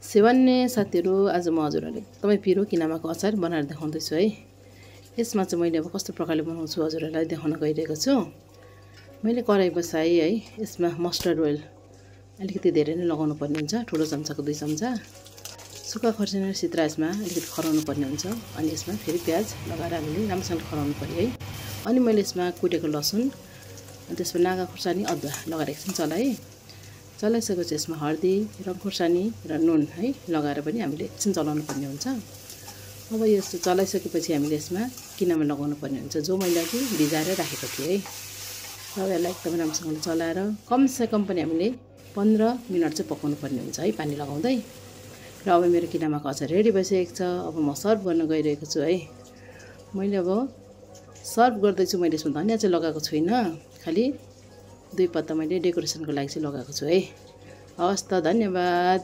सेवान्ने साथीहरु, आज म हजुरहरुलाई एकदमै पिरो किनेमाको अचार बनाएर देखाउँदैछु है। यसमा चाहिँ मैले अब कस्तो प्रकारले बनाउँछु हजुरहरुलाई देखाउन गइरहेको छु। मैले कराई बसाएँ है। यसमा मस्टर्ड ओइल अलिकति धेरै नै लगाउनु पर्ने हुन्छ, ठुलो चम्चाको 2 चम्चा। सुक्खा खुर्सानी र सिद्रा यसमा अलिकति खराउनु पर्ने हुन्छ। अनि यसमा फेरि प्याज लगाएर हामीले राम्रोसँग खराउनु पर्यो है। अनि मैले यसमा कुटेको लसुन, अनि त्यसमा नागा खुर्सानी, अदुवा लगाएर एकछिन चलाएँ। चलाइसकेपछि यसमा हर्दी, रङ खुर्सानी र नुन है लगाएर पनि हामीले एकछिन चलाउनु पर्ने हुन्छ। अब यस्तो चलाइसकेपछि हामीले यसमा किनेमा लगाउनु पर्ने हुन्छ, जो मैले अघि भिजाएर राखेको थिएँ है। र यसलाई एकदमै राम्रोसँगले चलाएर कमसेकम पनि हामीले 15 मिनट चाहिँ पकाउनु पर्ने हुन्छ है, पानी लगाउँदै। र अब मेरो किनेमाको अचार रेडी भइसकेको छ। अब म सर्भ गर्न गइरहेको छु है। मैले अब सर्भ गर्दैछु। मैले यसमा धनिया चाहिँ लगाएको छुइनँ, खालि 2 पत्ता मैले डेकोरेसनको लागि चाहिँ लगाएको छु है। हवस् त, धन्यवाद।